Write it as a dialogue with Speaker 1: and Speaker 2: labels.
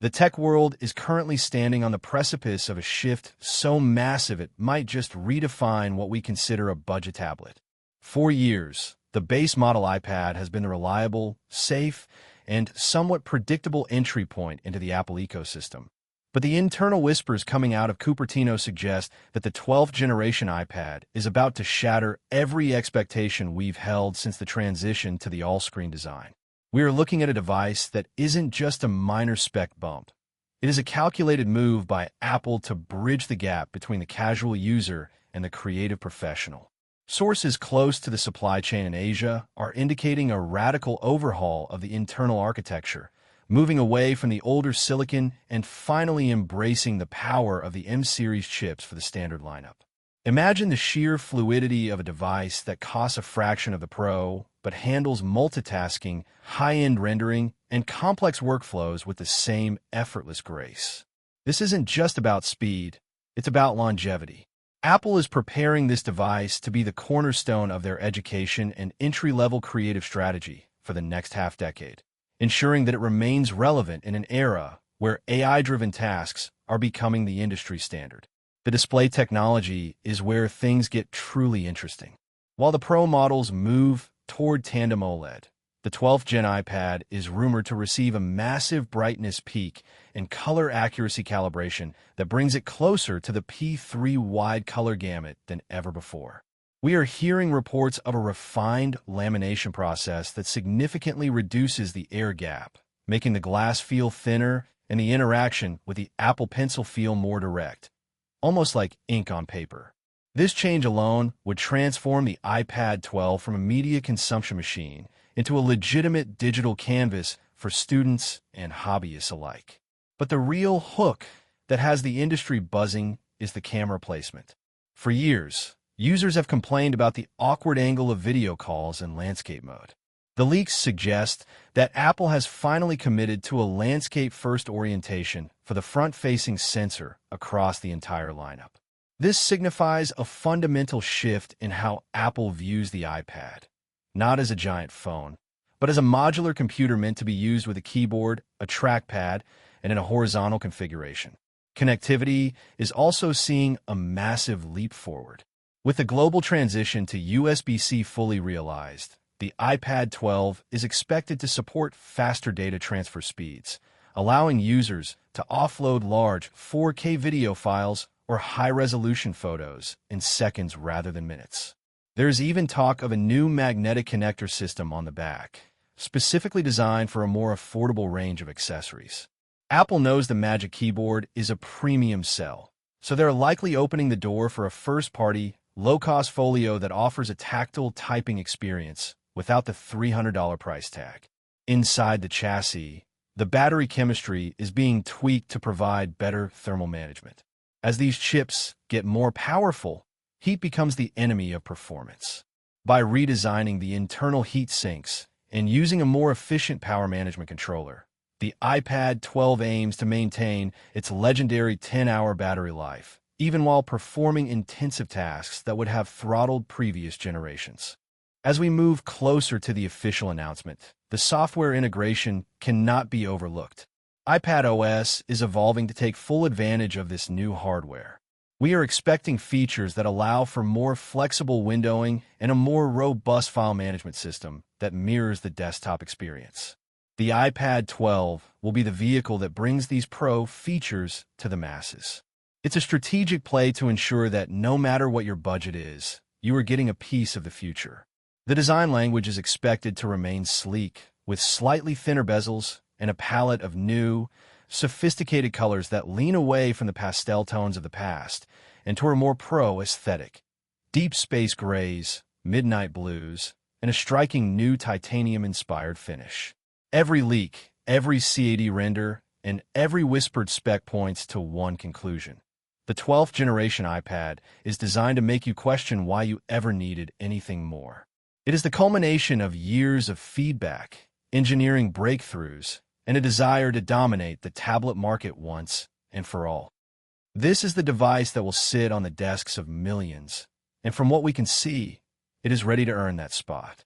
Speaker 1: The tech world is currently standing on the precipice of a shift so massive it might just redefine what we consider a budget tablet. For years, the base model iPad has been the reliable, safe, and somewhat predictable entry point into the Apple ecosystem. But the internal whispers coming out of Cupertino suggest that the 12th generation iPad is about to shatter every expectation we've held since the transition to the all-screen design. We are looking at a device that isn't just a minor spec bump. It is a calculated move by Apple to bridge the gap between the casual user and the creative professional. Sources close to the supply chain in Asia are indicating a radical overhaul of the internal architecture, moving away from the older silicon and finally embracing the power of the M-series chips for the standard lineup. Imagine the sheer fluidity of a device that costs a fraction of the Pro, but handles multitasking, high-end rendering, and complex workflows with the same effortless grace. This isn't just about speed, it's about longevity. Apple is preparing this device to be the cornerstone of their education and entry-level creative strategy for the next half-decade, ensuring that it remains relevant in an era where AI-driven tasks are becoming the industry standard. The display technology is where things get truly interesting. While the Pro models move toward tandem OLED, the 12th Gen iPad is rumored to receive a massive brightness peak and color accuracy calibration that brings it closer to the P3 wide color gamut than ever before. We are hearing reports of a refined lamination process that significantly reduces the air gap, making the glass feel thinner and the interaction with the Apple Pencil feel more direct, almost like ink on paper. This change alone would transform the iPad 12 from a media consumption machine into a legitimate digital canvas for students and hobbyists alike. But the real hook that has the industry buzzing is the camera placement. For years, users have complained about the awkward angle of video calls in landscape mode. The leaks suggest that Apple has finally committed to a landscape-first orientation for the front-facing sensor across the entire lineup. This signifies a fundamental shift in how Apple views the iPad, not as a giant phone, but as a modular computer meant to be used with a keyboard, a trackpad, and in a horizontal configuration. Connectivity is also seeing a massive leap forward. With the global transition to USB-C fully realized, the iPad 12 is expected to support faster data transfer speeds, allowing users to offload large 4K video files or high-resolution photos in seconds rather than minutes. There's even talk of a new magnetic connector system on the back, specifically designed for a more affordable range of accessories. Apple knows the Magic Keyboard is a premium sell, so they're likely opening the door for a first-party, low-cost folio that offers a tactile typing experience without the $300 price tag. Inside the chassis, the battery chemistry is being tweaked to provide better thermal management. As these chips get more powerful, heat becomes the enemy of performance. By redesigning the internal heat sinks and using a more efficient power management controller, the iPad 12 aims to maintain its legendary 10-hour battery life, even while performing intensive tasks that would have throttled previous generations. As we move closer to the official announcement, the software integration cannot be overlooked. iPad OS is evolving to take full advantage of this new hardware. We are expecting features that allow for more flexible windowing and a more robust file management system that mirrors the desktop experience. The iPad 12 will be the vehicle that brings these Pro features to the masses. It's a strategic play to ensure that no matter what your budget is, you are getting a piece of the future. The design language is expected to remain sleek, with slightly thinner bezels and a palette of new, sophisticated colors that lean away from the pastel tones of the past and toward a more Pro aesthetic. Deep space grays, midnight blues, and a striking new titanium-inspired finish. Every leak, every CAD render, and every whispered spec points to one conclusion. The 12th generation iPad is designed to make you question why you ever needed anything more. It is the culmination of years of feedback, engineering breakthroughs, and a desire to dominate the tablet market once and for all. This is the device that will sit on the desks of millions, and from what we can see, it is ready to earn that spot.